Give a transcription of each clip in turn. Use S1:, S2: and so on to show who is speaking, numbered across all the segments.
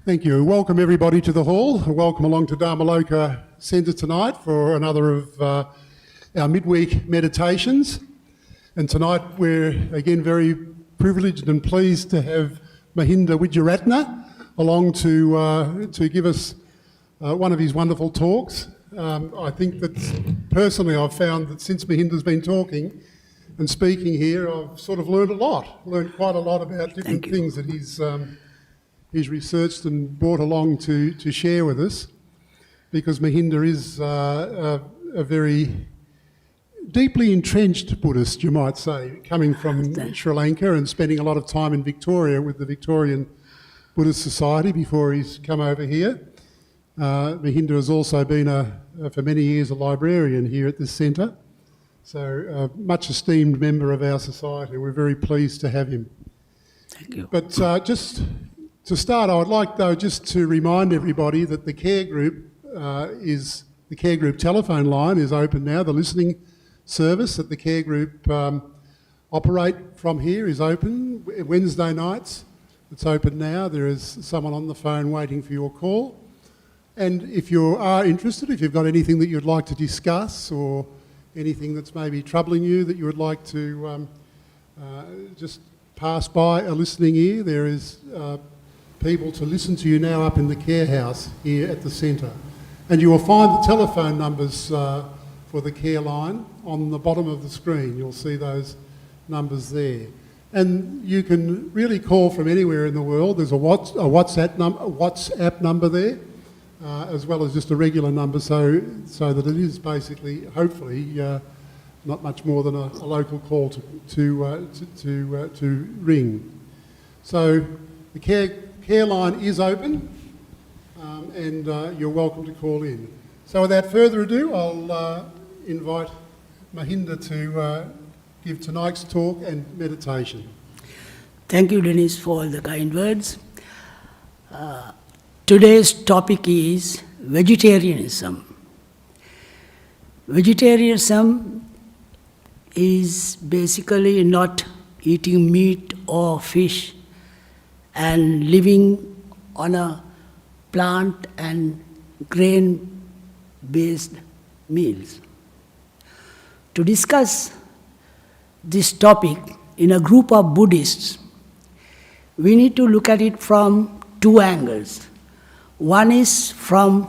S1: Thank you. Welcome everybody to the hall. Welcome along to Dhammaloka Centre tonight for another of our midweek meditations. And tonight we're again very privileged and pleased to have Mahinda Wijeratne along to give us one of his wonderful talks. I think that personally I've found that since Mahinda's been talking and speaking here, I've sort of learned quite a lot about different things that he's researched and brought along to share with us, because Mahinda is a very deeply entrenched Buddhist, you might say, coming from Sri Lanka and spending a lot of time in Victoria with the Victorian Buddhist Society before he's come over here. Mahinda has also been, for many years, a librarian here at this centre, so a much esteemed member of our society. We're very pleased to have him.
S2: Thank you.
S1: But just to start, I would like, though, just to remind everybody that the care group telephone line is open now. The listening service that the care group operate from here is open Wednesday nights. It's open now. There is someone on the phone waiting for your call. And if you are interested, if you've got anything that you'd like to discuss or anything that's maybe troubling you that you would like to just pass by a listening ear, there is people to listen to you now up in the care house here at the centre. And you will find the telephone numbers for the care line on the bottom of the screen. You'll see those numbers there. And you can really call from anywhere in the world. There's a WhatsApp number there, as well as just a regular number, so that it is basically, hopefully, not much more than a local call to ring. So the care line is open, and you're welcome to call in. So without further ado, I'll invite Mahinda to give tonight's talk and meditation.
S2: Thank you, Dennis, for all the kind words. Today's topic is vegetarianism. Vegetarianism is basically not eating meat or fish and living on a plant and grain-based meals. To discuss this topic in a group of Buddhists, we need to look at it from two angles. One is from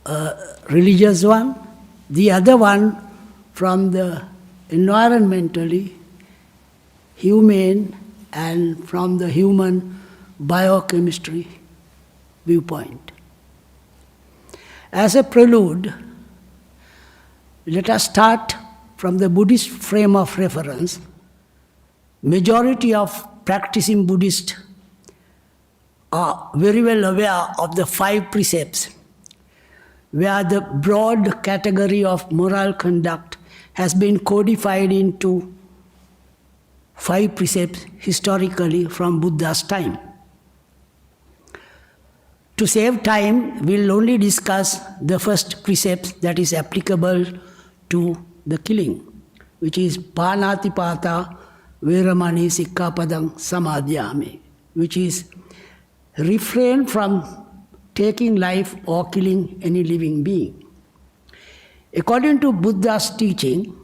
S2: a religious one, the other one from the environmentally humane and from the human biochemistry viewpoint. As a prelude, let us start from the Buddhist frame of reference. Majority of practicing Buddhists are very well aware of the 5 precepts, where the broad category of moral conduct has been codified into 5 precepts historically from Buddha's time. To save time, we'll only discuss the first precept that is applicable to the killing, which is Panatipata Veramani Sikkhapadam Samadhyami, which is refrain from taking life or killing any living being. According to Buddha's teaching,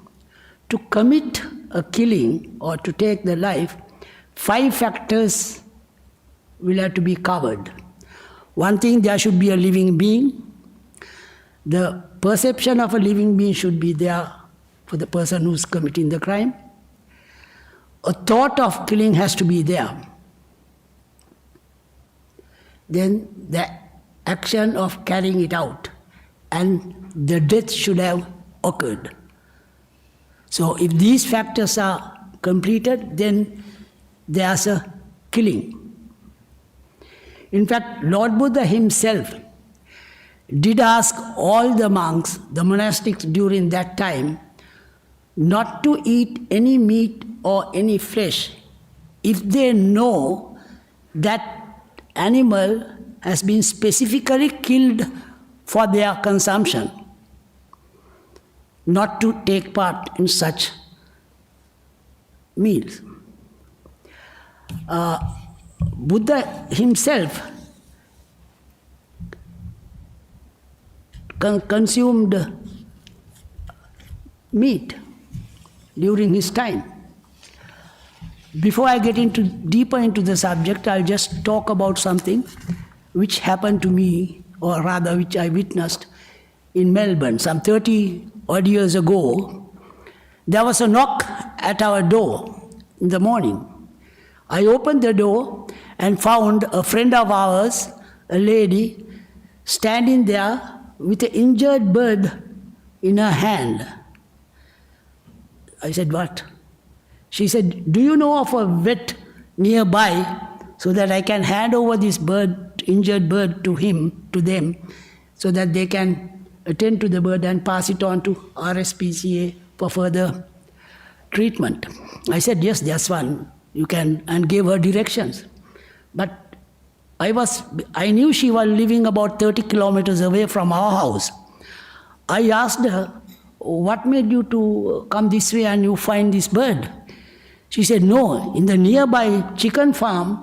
S2: to commit a killing or to take the life, 5 factors will have to be covered. One thing, there should be a living being. The perception of a living being should be there for the person who's committing the crime. A thought of killing has to be there. Then the action of carrying it out, and the death should have occurred. So if these factors are completed, then there's a killing. In fact, Lord Buddha himself did ask all the monks, the monastics during that time, not to eat any meat or any flesh if they know that animal has been specifically killed for their consumption, not to take part in such meals. Buddha himself consumed meat during his time. Before I get deeper into the subject, I'll just talk about something which happened to me, or rather which I witnessed in Melbourne some 30 odd years ago. There was a knock at our door in the morning. I opened the door and found a friend of ours, a lady, standing there with an injured bird in her hand. I said, "What?" She said, "Do you know of a vet nearby so that I can hand over this injured bird to them, so that they can attend to the bird and pass it on to RSPCA for further treatment?" I said, "Yes, there's one. You can," and gave her directions. But I knew she was living about 30 kilometers away from our house. I asked her, "What made you to come this way and you find this bird?" She said, "No, in the nearby chicken farm,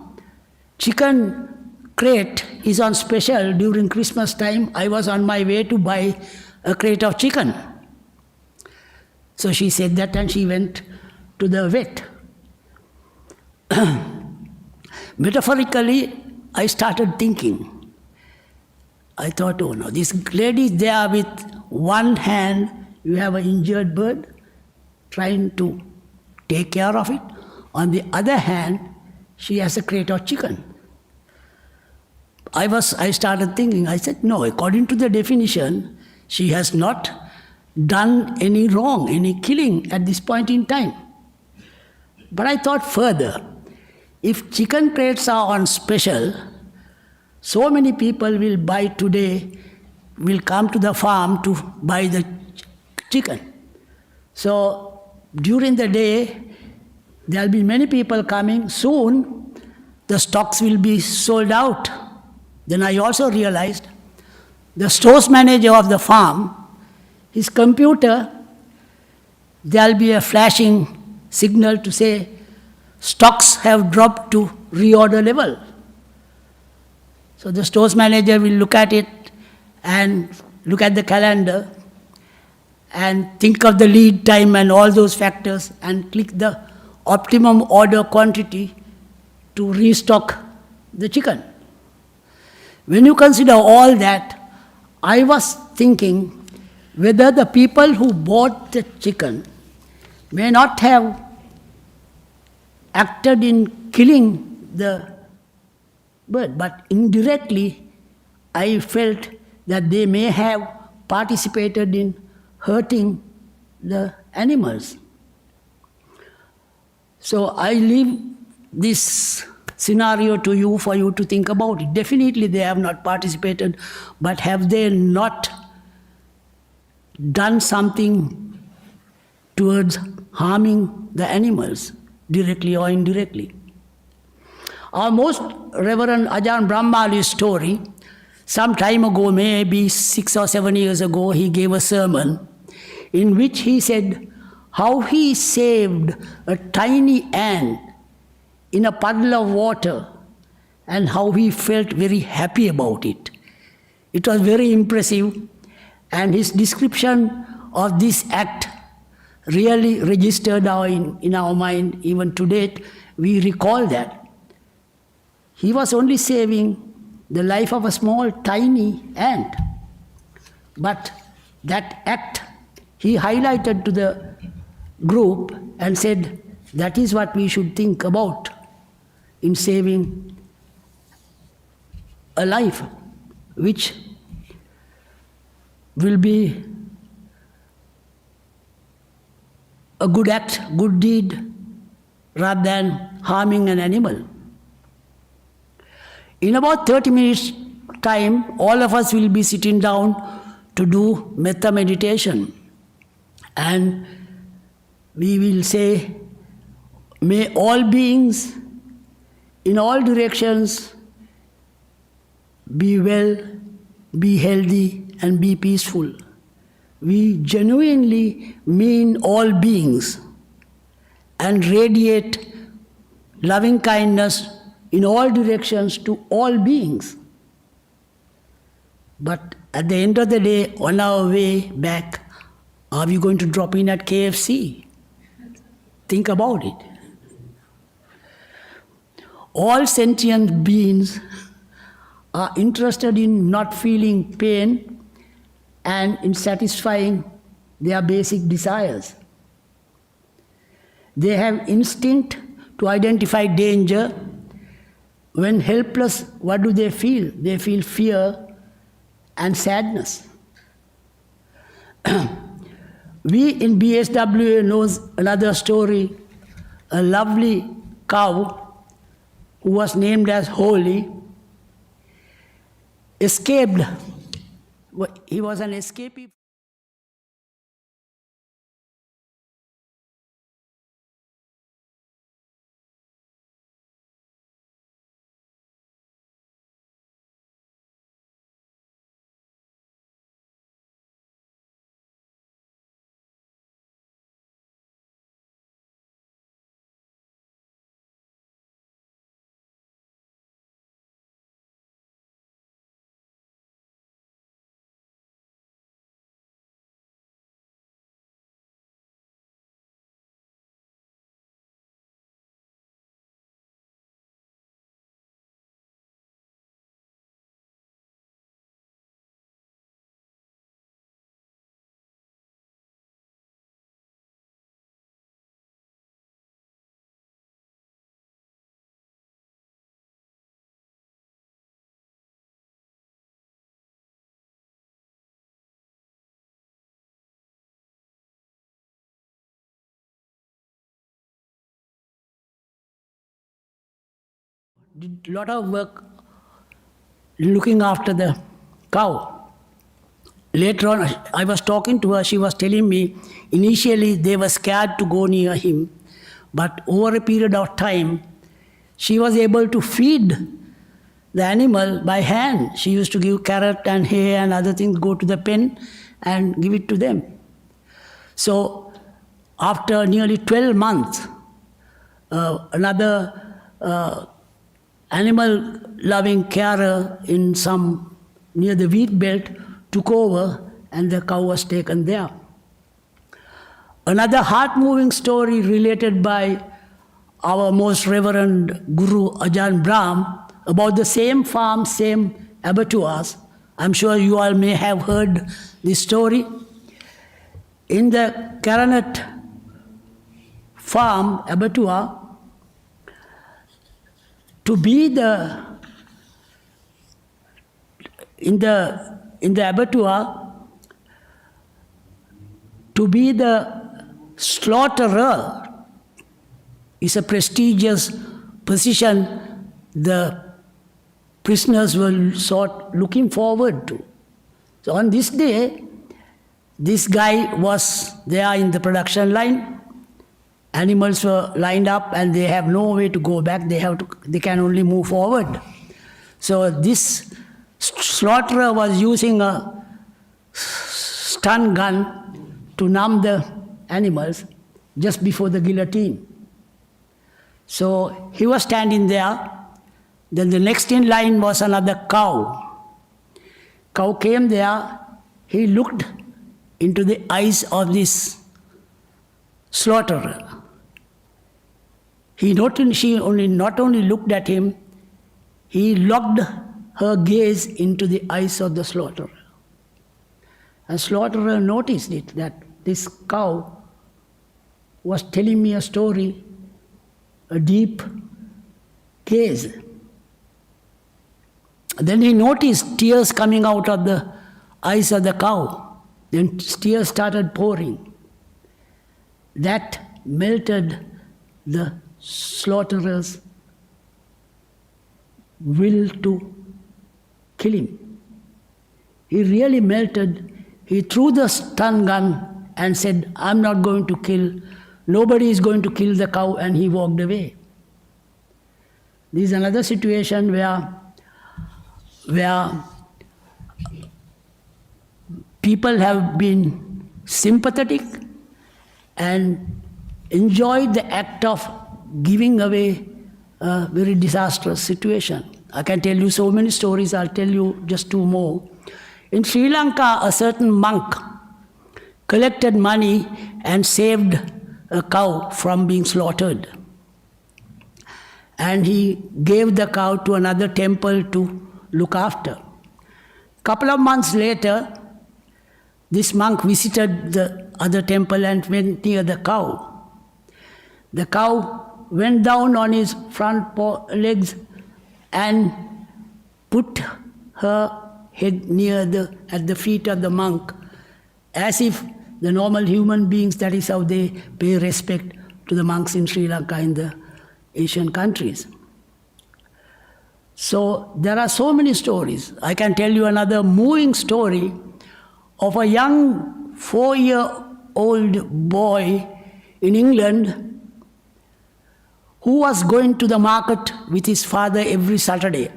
S2: chicken crate is on special during Christmas time. I was on my way to buy a crate of chicken." So she said that and she went to the vet. Metaphorically, I started thinking. I thought, oh no, this lady is there with one hand, you have an injured bird, trying to take care of it. On the other hand, she has a crate of chicken. I started thinking, I said, no, according to the definition, she has not done any wrong, any killing at this point in time. But I thought further, if chicken crates are on special, so many people will come to the farm to buy the chicken. So during the day, there will be many people coming. Soon, the stocks will be sold out. Then I also realized the stores manager of the farm, his computer, there will be a flashing signal to say stocks have dropped to reorder level. So the stores manager will look at it and look at the calendar and think of the lead time and all those factors and click the optimum order quantity to restock the chicken. When you consider all that, I was thinking whether the people who bought the chicken may not have acted in killing the bird, but indirectly I felt that they may have participated in hurting the animals. So I leave this scenario to you for you to think about it. Definitely they have not participated, but have they not done something towards harming the animals, directly or indirectly? Our most Reverend Ajahn Brahmali's story, some time ago, maybe 6 or 7 years ago, he gave a sermon in which he said how he saved a tiny ant in a puddle of water and how he felt very happy about it. It was very impressive, and his description of this act really registered in our mind. Even to date, we recall that. He was only saving the life of a small, tiny ant. But that act he highlighted to the group and said, that is what we should think about in saving a life, which will be a good act, good deed, rather than harming an animal. In about 30 minutes time, all of us will be sitting down to do metta meditation. And we will say, may all beings in all directions be well, be healthy, and be peaceful. We genuinely mean all beings and radiate loving kindness in all directions to all beings. But at the end of the day, on our way back, are we going to drop in at KFC? Think about it. All sentient beings are interested in not feeling pain and in satisfying their basic desires. They have instinct to identify danger. When helpless, what do they feel? They feel fear and sadness. We in BSWA knows another story, a lovely cow who was named as Holy, escaped. He was an escapee. Did a lot of work looking after the cow. Later on, I was talking to her, she was telling me, initially they were scared to go near him, but over a period of time, she was able to feed the animal by hand. She used to give carrot and hay and other things, go to the pen and give it to them. So after nearly 12 months, another animal-loving carer in some near the wheat belt took over, and the cow was taken there. Another heart-moving story related by our most reverend Guru Ajahn Brahm about the same farm, same abattoirs. I'm sure you all may have heard this story. In the Caranet farm abattoir, to be in the abattoir, to be the slaughterer is a prestigious position the prisoners were looking forward to. So on this day, this guy was there in the production line. Animals were lined up and they have no way to go back. They can only move forward. So this slaughterer was using a stun gun to numb the animals just before the guillotine. So he was standing there. Then the next in line was another cow. Cow came there. He looked into the eyes of this slaughterer. She not only looked at him, he locked her gaze into the eyes of the slaughterer. And slaughterer noticed it, that this cow was telling me a story, a deep gaze. Then he noticed tears coming out of the eyes of the cow. Then tears started pouring. That melted the slaughterer's will to kill him. He really melted. He threw the stun gun and said, I'm not going to kill, nobody is going to kill the cow, and he walked away. This is another situation where people have been sympathetic and enjoyed the act of giving away a very disastrous situation. I can tell you so many stories, I'll tell you just two more. In Sri Lanka, a certain monk collected money and saved a cow from being slaughtered. And he gave the cow to another temple to look after. Couple of months later, this monk visited the other temple and went near the cow. The cow went down on his front legs and put her head at the feet of the monk, as if the normal human beings, that is how they pay respect to the monks in Sri Lanka, in the Asian countries. So there are so many stories. I can tell you another moving story of a young 4-year-old boy in England who was going to the market with his father every Saturday.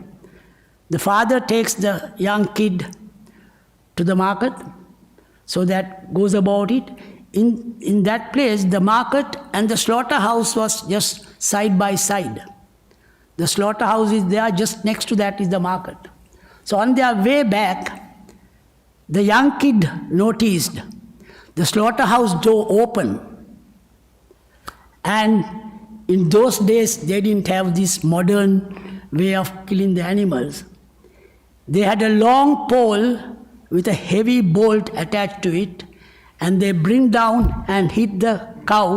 S2: The father takes the young kid to the market, so that goes about it. In that place, the market and the slaughterhouse was just side by side. The slaughterhouse is there, just next to that is the market. So on their way back, the young kid noticed the slaughterhouse door open. And in those days, they didn't have this modern way of killing the animals. They had a long pole with a heavy bolt attached to it, and they bring down and hit the cow,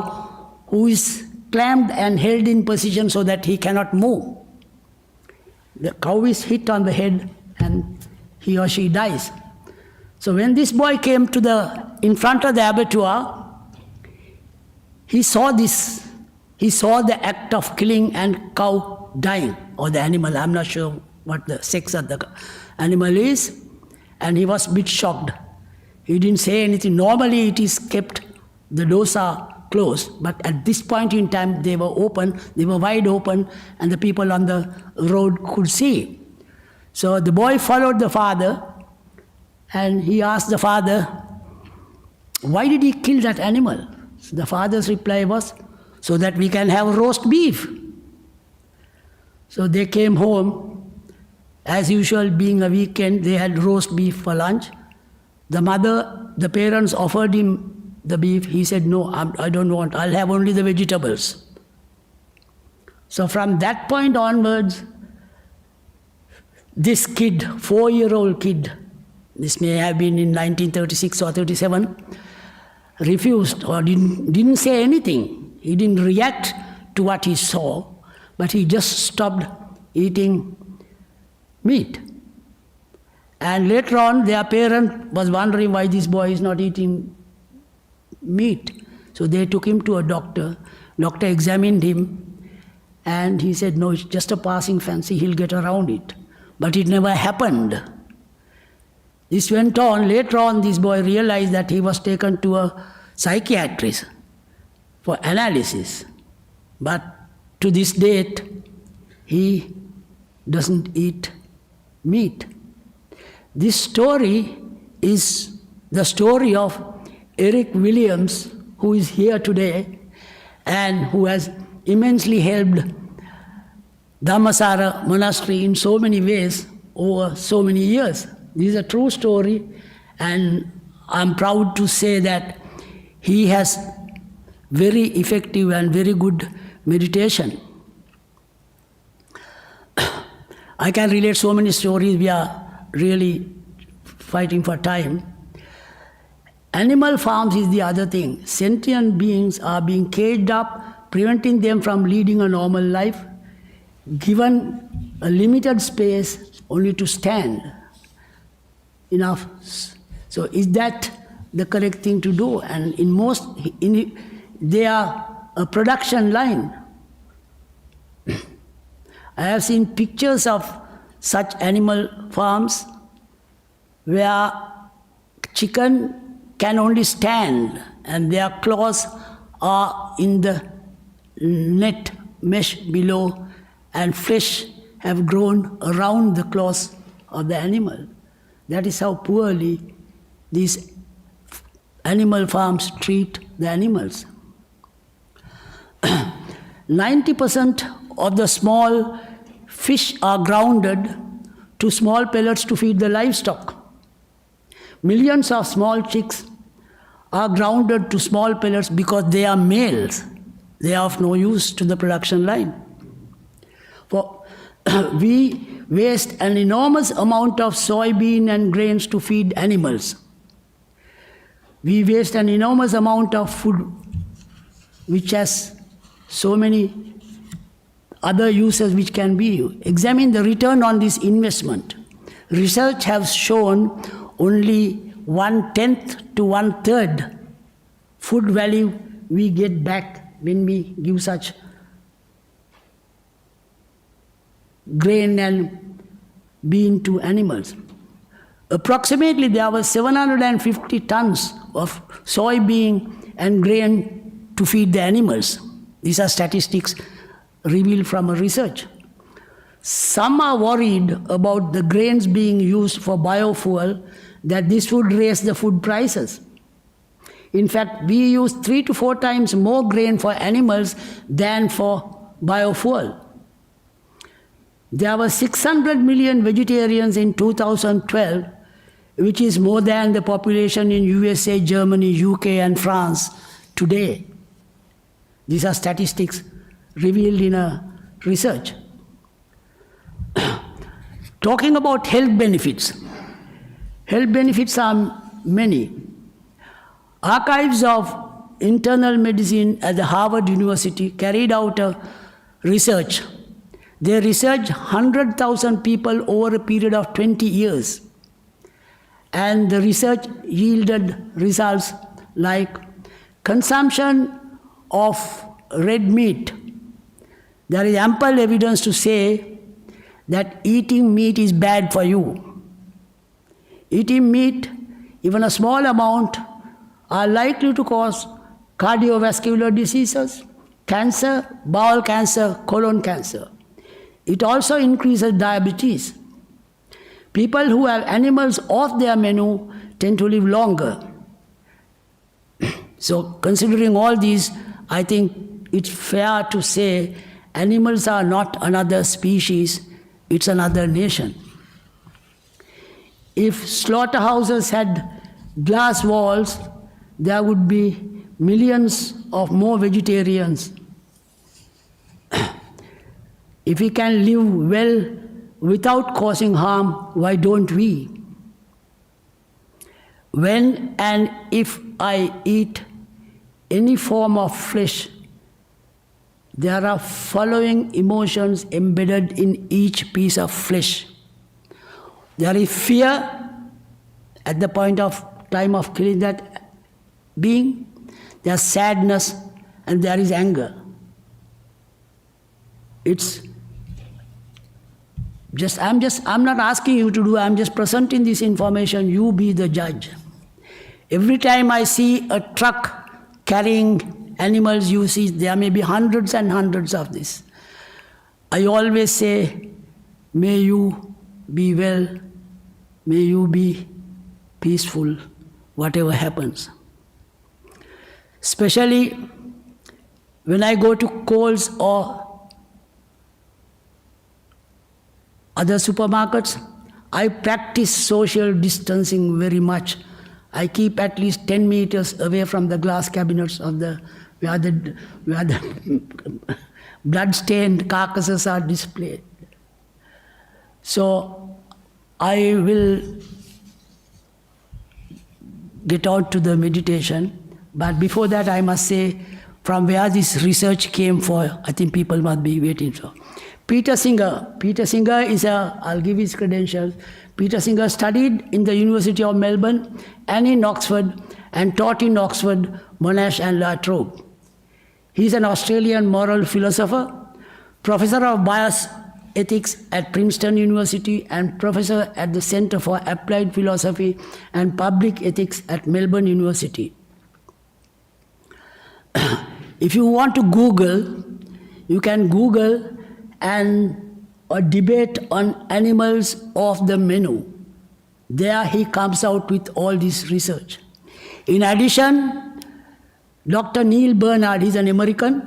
S2: who is clamped and held in position so that he cannot move. The cow is hit on the head and he or she dies. So when this boy came in front of the abattoir, he saw this. He saw the act of killing and cow dying, or the animal. I'm not sure what the sex of the animal is. And he was a bit shocked. He didn't say anything. Normally it is kept, the doors are closed, but at this point in time they were open, they were wide open, and the people on the road could see. So the boy followed the father, and he asked the father, why did he kill that animal? So the father's reply was, so that we can have roast beef. So they came home. As usual, being a weekend, they had roast beef for lunch. The parents offered him the beef. He said, no, I don't want, I'll have only the vegetables. So from that point onwards, this kid, 4-year-old kid, this may have been in 1936 or 37, refused or didn't say anything. He didn't react to what he saw, but he just stopped eating meat. And later on, their parent was wondering why this boy is not eating meat. So they took him to a doctor. Doctor examined him, and he said, no, it's just a passing fancy, he'll get around it. But it never happened. This went on. Later on, this boy realized that he was taken to a psychiatrist for analysis. But to this date, he doesn't eat meat. This story is the story of Eric Williams, who is here today and who has immensely helped Dhammasara monastery in so many ways over so many years. This is a true story, and I'm proud to say that he has very effective and very good meditation. I can relate so many stories. We are really fighting for time. Animal farms is the other thing. Sentient beings are being caged up, preventing them from leading a normal life, given a limited space only to stand. Enough. So is that the correct thing to do? And they are a production line. I have seen pictures of such animal farms where chicken can only stand and their claws are in the net mesh below, and flesh have grown around the claws of the animal. That is how poorly these animal farms treat the animals. 90% of the small fish are grounded to small pellets to feed the livestock. Millions of small chicks are grounded to small pellets because they are males. They are of no use to the production line. For we waste an enormous amount of soybean and grains to feed animals. We waste an enormous amount of food which has so many other uses which can be. Examine the return on this investment. Research has shown only 1/10 to 1/3 food value we get back when we give such grain and bean to animals. Approximately there were 750 tons of soybean and grain to feed the animals. These are statistics revealed from a research. Some are worried about the grains being used for biofuel, that this would raise the food prices. In fact, we use 3 to 4 times more grain for animals than for biofuel. There were 600 million vegetarians in 2012, which is more than the population in USA, Germany, UK and France today. These are statistics revealed in a research. Talking about health benefits. Health benefits are many. Archives of Internal Medicine at the Harvard University carried out a research. They researched 100,000 people over a period of 20 years. And the research yielded results like consumption of red meat. There is ample evidence to say that eating meat is bad for you. Eating meat, even a small amount, are likely to cause cardiovascular diseases, cancer, bowel cancer, colon cancer. It also increases diabetes. People who have animals off their menu tend to live longer. So considering all these, I think it's fair to say animals are not another species, it's another nation. If slaughterhouses had glass walls, there would be millions of more vegetarians. If we can live well without causing harm, why don't we? When and if I eat any form of flesh, there are following emotions embedded in each piece of flesh. There is fear at the point of time of killing that being, there's sadness, and there is anger. It's just, I'm not asking you to do, I'm just presenting this information, you be the judge. Every time I see a truck carrying animals, you see there may be hundreds and hundreds of this. I always say, may you be well, may you be peaceful, whatever happens. Especially when I go to Coles or other supermarkets, I practice social distancing very much. I keep at least 10 meters away from the glass cabinets of where the blood-stained carcasses are displayed. So I will get on to the meditation, but before that I must say from where this research came for, I think people must be waiting for. Peter Singer is I'll give his credentials. Peter Singer studied in the University of Melbourne and in Oxford and taught in Oxford, Monash and La Trobe. He is an Australian moral philosopher, professor of bioethics at Princeton University and professor at the Centre for Applied Philosophy and Public Ethics at Melbourne University. If you want to Google, you can Google a debate on animals off the menu. There he comes out with all this research. In addition, Dr. Neil Bernard, he's an American,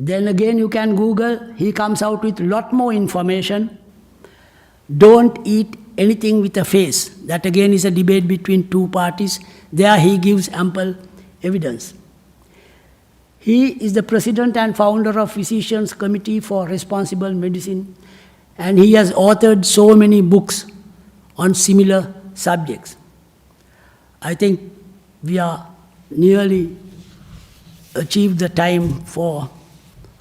S2: Then again you can Google, he comes out with lot more information. Don't eat anything with a face. That again is a debate between two parties. There he gives ample evidence. He is the president and founder of Physicians Committee for Responsible Medicine, and he has authored so many books on similar subjects. I think we are nearly achieved the time for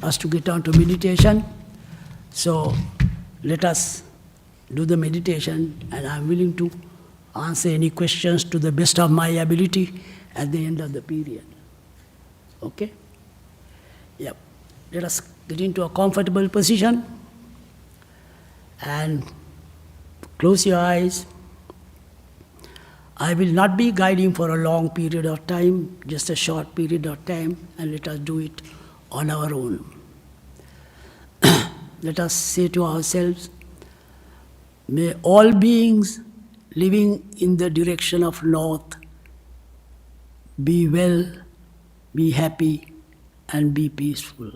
S2: us to get on to meditation. So let us do the meditation, and I'm willing to answer any questions to the best of my ability at the end of the period. Okay? Yep. Let us get into a comfortable position and close your eyes. I will not be guiding for a long period of time, just a short period of time, and let us do it on our own. Let us say to ourselves, may all beings living in the direction of north be well, be happy, and be peaceful.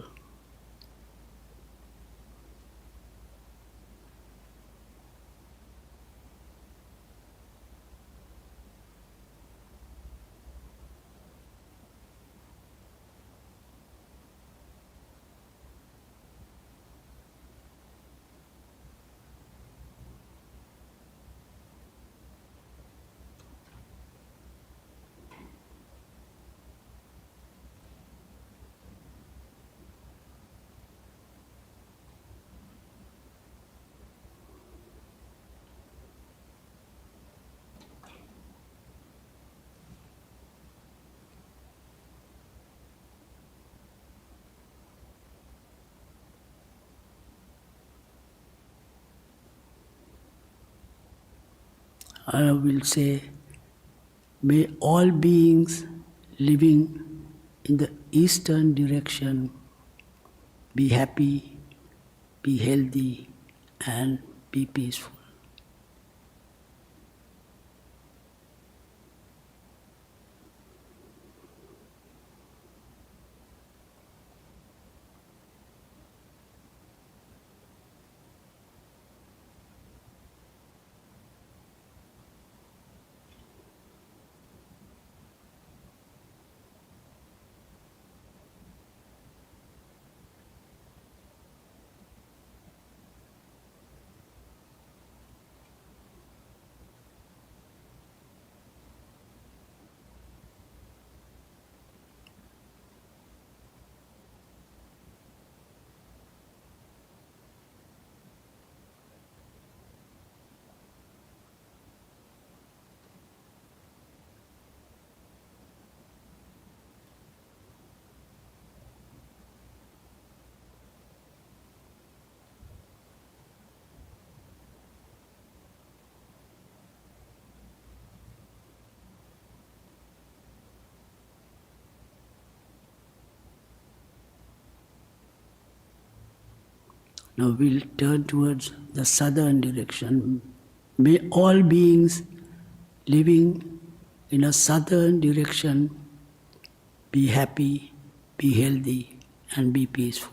S2: I will say, may all beings living in the eastern direction be happy, be healthy, and be peaceful. Now we'll turn towards the southern direction. May all beings living in a southern direction be happy, be healthy, and be peaceful.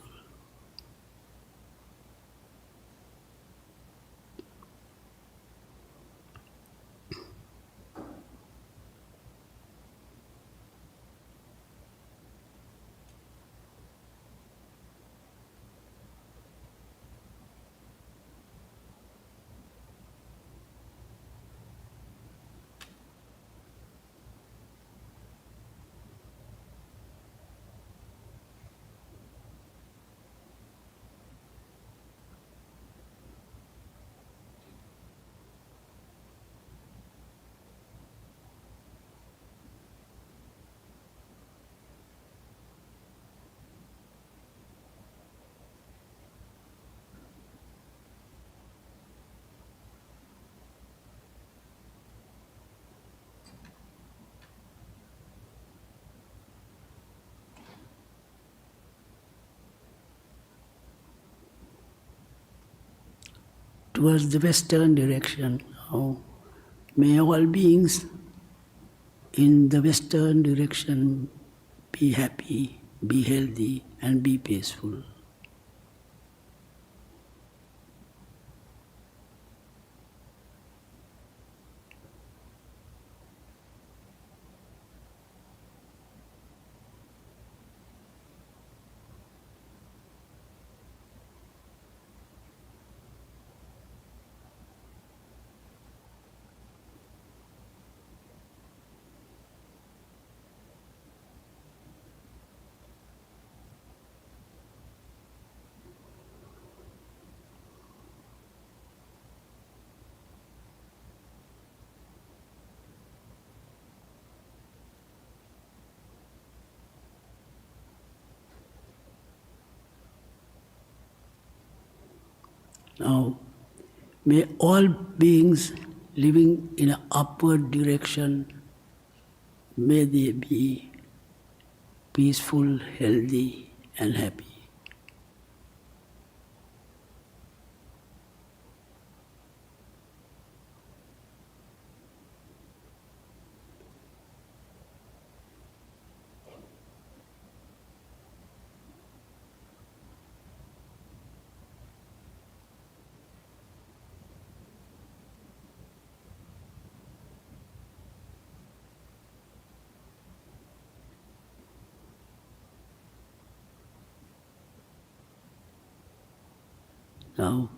S2: Towards the western direction. Oh, may all beings in the western direction be happy, be healthy, and be peaceful. Now, may all beings living in an upward direction, may they be peaceful, healthy, and happy. Now,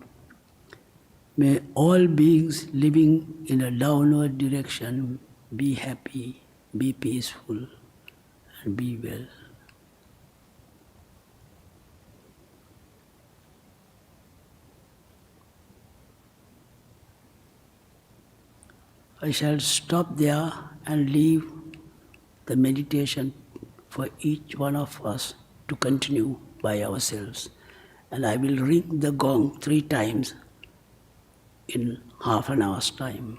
S2: may all beings living in a downward direction be happy, be peaceful, and be well. I shall stop there and leave the meditation for each one of us to continue by ourselves. And I will ring the gong 3 times in half an hour's time.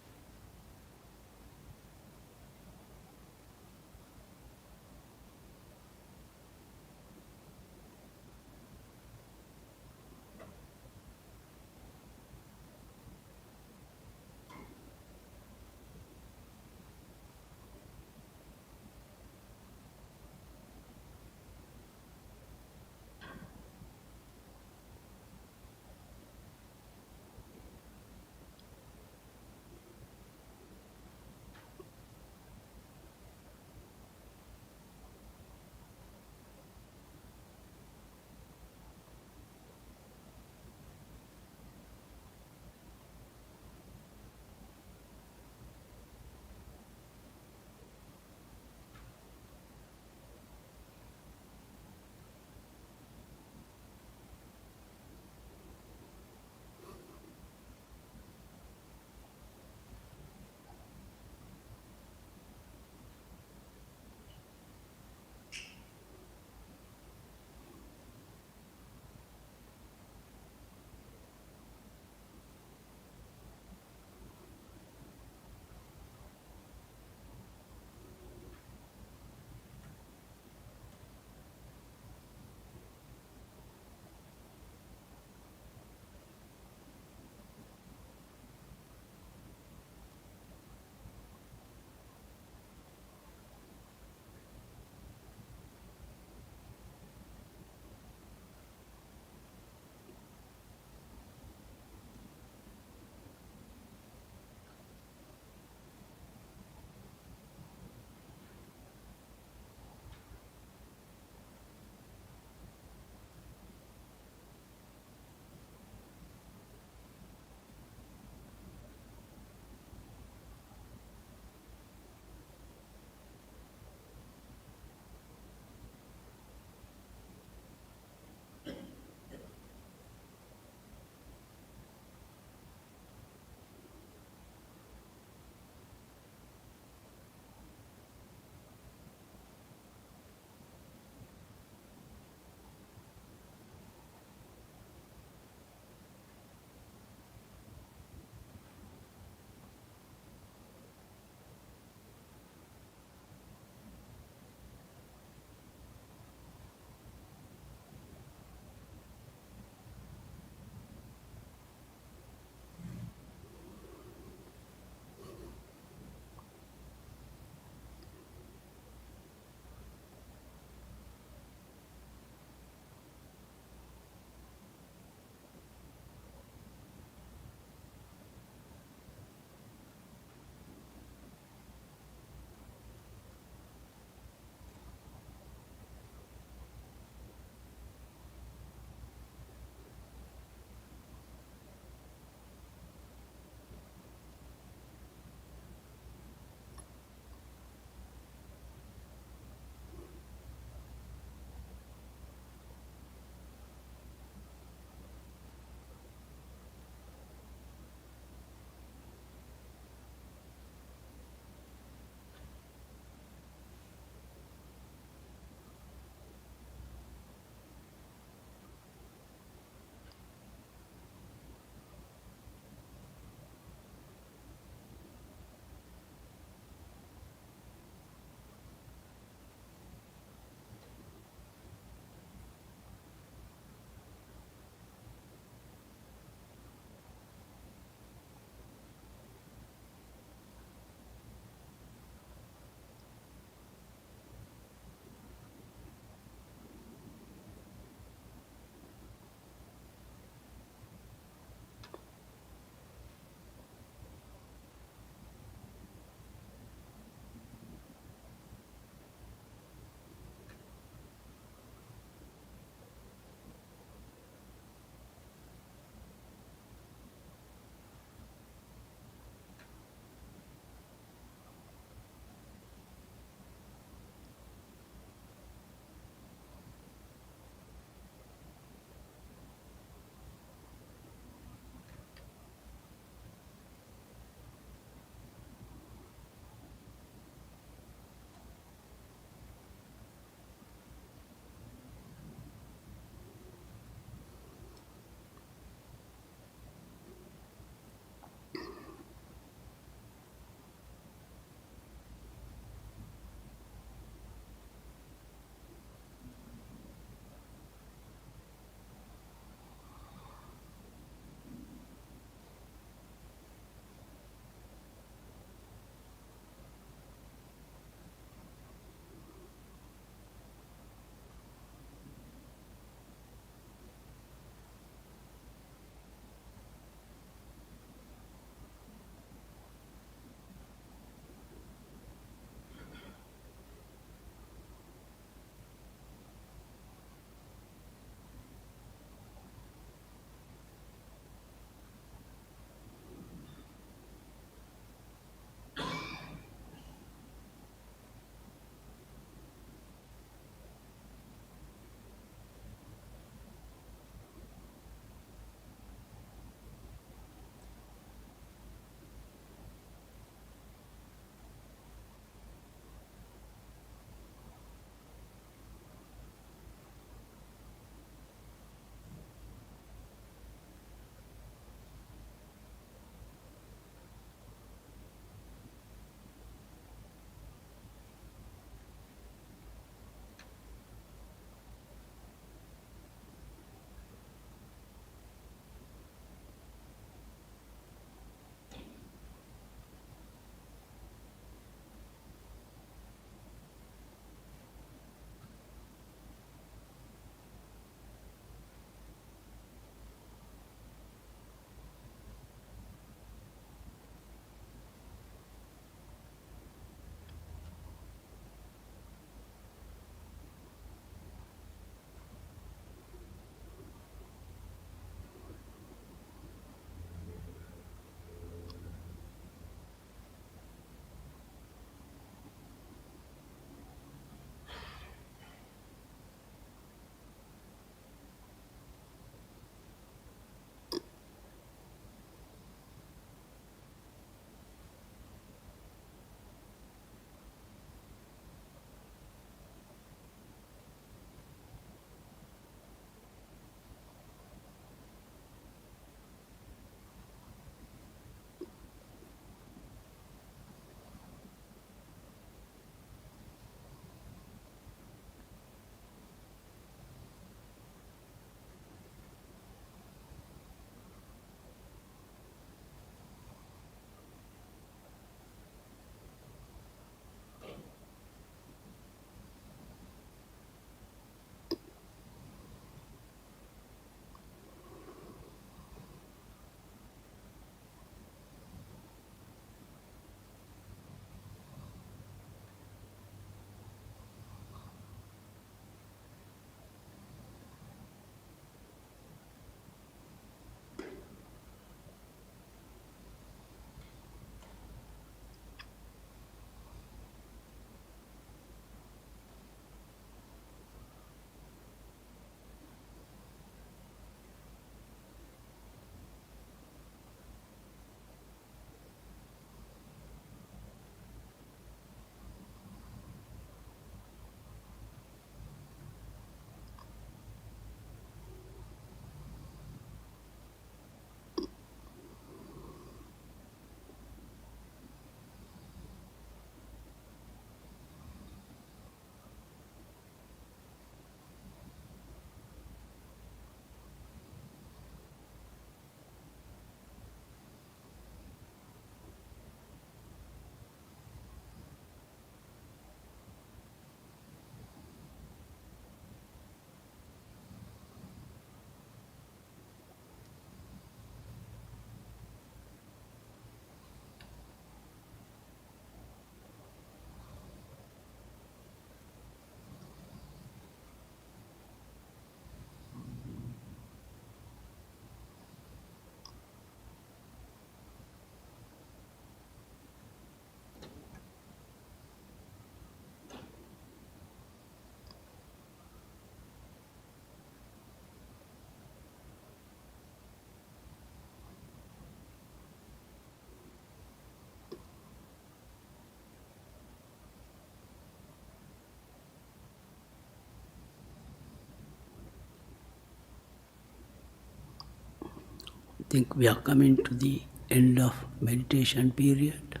S2: think we are coming to the end of meditation period.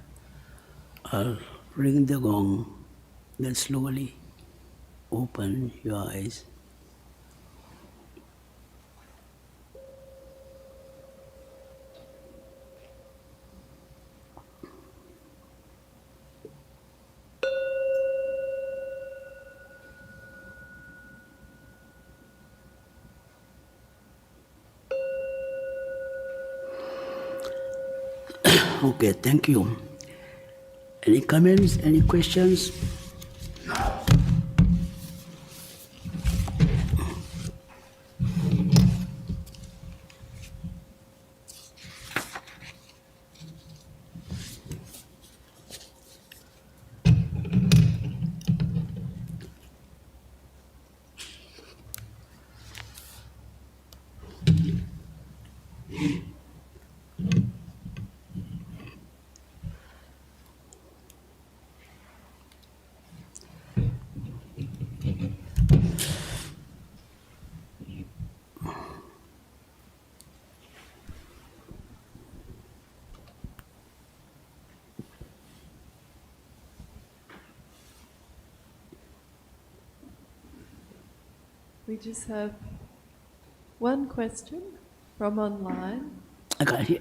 S2: I'll ring the gong, then slowly open your eyes. Okay, thank you. Any comments, any questions?
S3: We just have one question from online,
S2: I can't hear.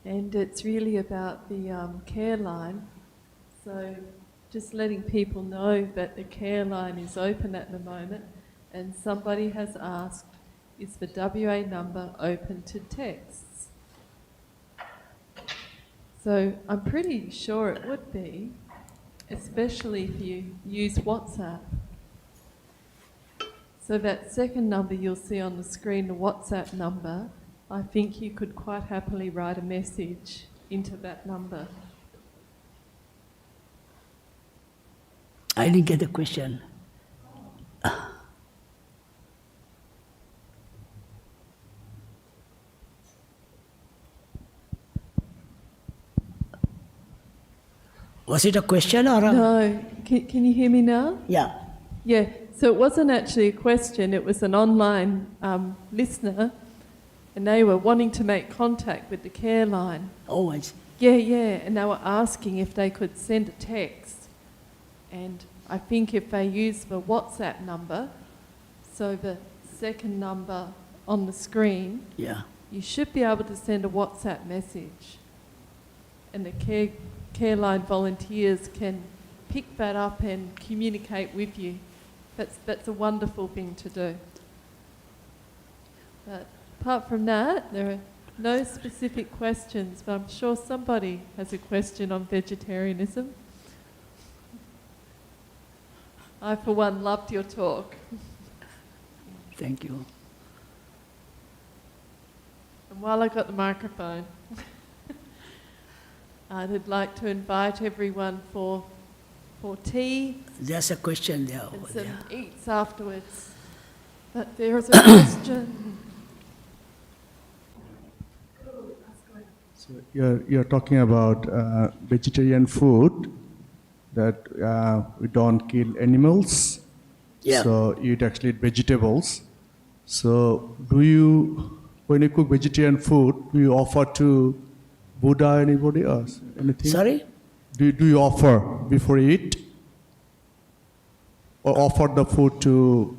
S3: and it's really about the care line. So just letting people know that the care line is open at the moment, and somebody has asked, is the WA number open to texts? So I'm pretty sure it would be, especially if you use WhatsApp. So that second number you'll see on the screen, the WhatsApp number, I think you could quite happily write a message into that number.
S2: I didn't get the question. Was it a question or a...
S3: No, can you hear me now?
S2: Yeah.
S3: Yeah, so it wasn't actually a question, it was an online listener, and they were wanting to make contact with the care line.
S2: Oh, I see.
S3: Yeah, and they were asking if they could send a text. And I think if they use the WhatsApp number, so the second number on the screen,
S2: Yeah.
S3: you should be able to send a WhatsApp message. And the care line volunteers can pick that up and communicate with you. That's a wonderful thing to do. But apart from that, there are no specific questions, but I'm sure somebody has a question on vegetarianism. I, for one, loved your talk.
S2: Thank you.
S3: And while I got the microphone, I'd like to invite everyone for tea
S2: There's a question there
S3: and
S2: over
S3: some
S2: there.
S3: eats afterwards. But there is a question.
S4: So you're talking about vegetarian food, that we don't kill animals.
S2: Yeah.
S4: So you eat actually vegetables. So when you cook vegetarian food, do you offer to Buddha, anybody else, anything?
S2: Sorry?
S4: Do you offer before you eat? Or offer the food to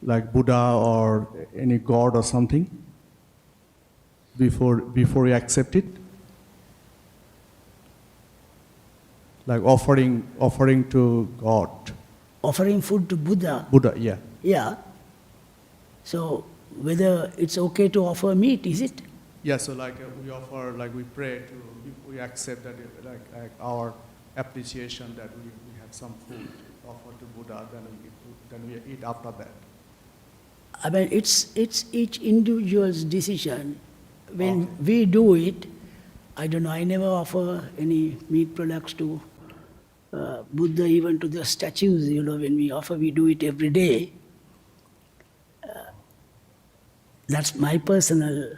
S4: like Buddha or any god or something before you accept it? Like offering to God.
S2: Offering food to Buddha.
S4: Buddha, yeah.
S2: Yeah. So whether it's okay to offer meat, is it?
S4: Yeah, so like we offer, like we pray to, we accept that like our appreciation that we have some food offered to Buddha, then we eat after that.
S2: I mean, it's each individual's decision. When we do it, I don't know, I never offer any meat products to Buddha, even to the statues, when we offer, we do it every day. That's my personal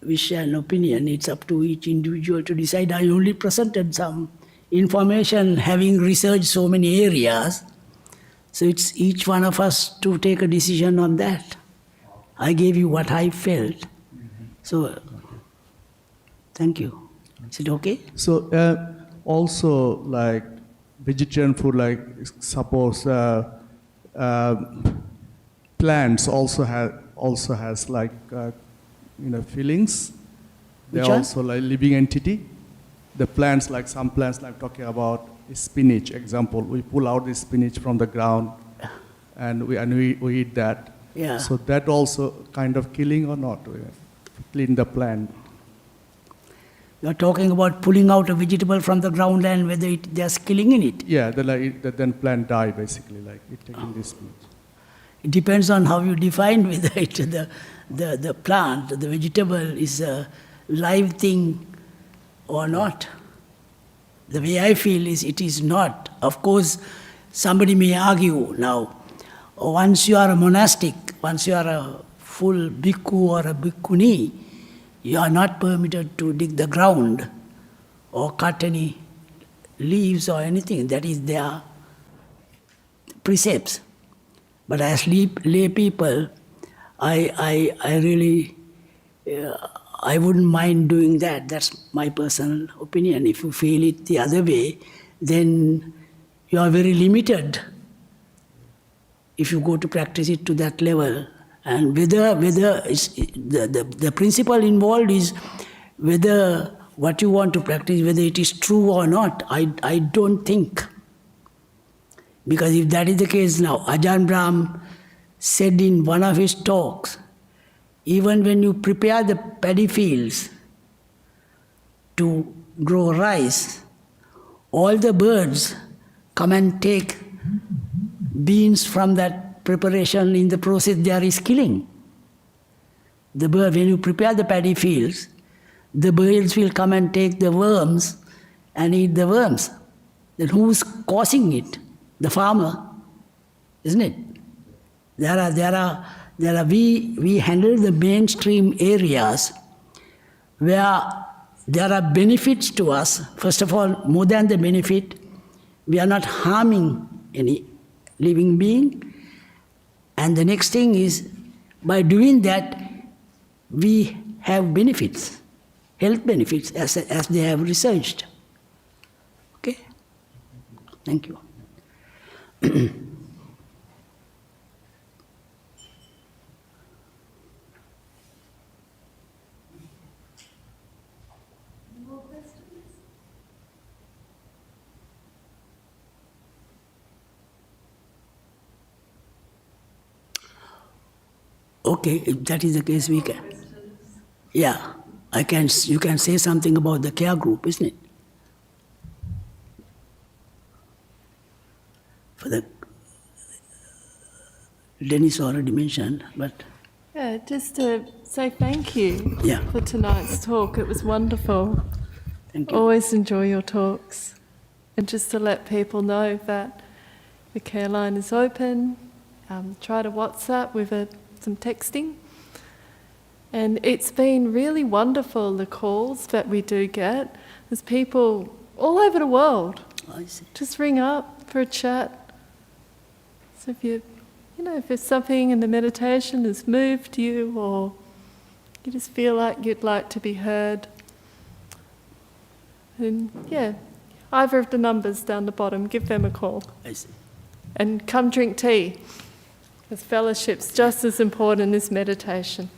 S2: wish and opinion. It's up to each individual to decide. I only presented some information, having researched so many areas. So it's each one of us to take a decision on that. I gave you what I felt. So, thank you. Is it okay?
S4: So also like vegetarian food, like suppose plants also has like feelings. They're
S2: Which are?
S4: also like living entity. The plants, like some plants, like talking about spinach. Example, we pull out the spinach from the ground, and we eat that.
S2: Yeah.
S4: So that also kind of killing or not? We clean the plant.
S2: You are talking about pulling out a vegetable from the ground and whether there's killing in it.
S4: Yeah, then plant die basically, like it taking this spinach.
S2: It depends on how you define whether the plant, the vegetable is a live thing or not. The way I feel is it is not. Of course, somebody may argue now, once you are a monastic, once you are a full bhikkhu or a bhikkhuni, you are not permitted to dig the ground or cut any leaves or anything. That is their precepts. But as lay people, I really, I wouldn't mind doing that. That's my personal opinion. If you feel it the other way, then you are very limited if you go to practice it to that level. And whether it's, the principle involved is whether what you want to practice, whether it is true or not, I don't think. Because if that is the case now, Ajahn Brahm said in one of his talks, even when you prepare the paddy fields to grow rice, all the birds come and take beans from that preparation. In the process there is killing. The bird, when you prepare the paddy fields, the birds will come and take the worms and eat the worms. Then who's causing it? The farmer, isn't it? We handle the mainstream areas where there are benefits to us. First of all, more than the benefit, we are not harming any living being. And the next thing is, by doing that, we have benefits, health benefits, as they have researched. Okay? Thank you. Okay, if that is the case, we can. Yeah, I can. You can say something about the care group, isn't it? For the Dennis already mentioned, but
S3: Yeah, just to say thank you
S2: Yeah.
S3: for tonight's talk. It was wonderful.
S2: thank you.
S3: Always enjoy your talks. And just to let people know that the care line is open. Try to WhatsApp with some texting. And it's been really wonderful, the calls that we do get. There's people all over the world.
S2: I see.
S3: Just ring up for a chat. So if if there's something in the meditation has moved you, or you just feel like you'd like to be heard, then either of the numbers down the bottom, give them a call.
S2: I see.
S3: And come drink tea. Because fellowship's just as important as meditation.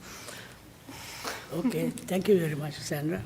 S2: Okay, thank you very much, Sandra.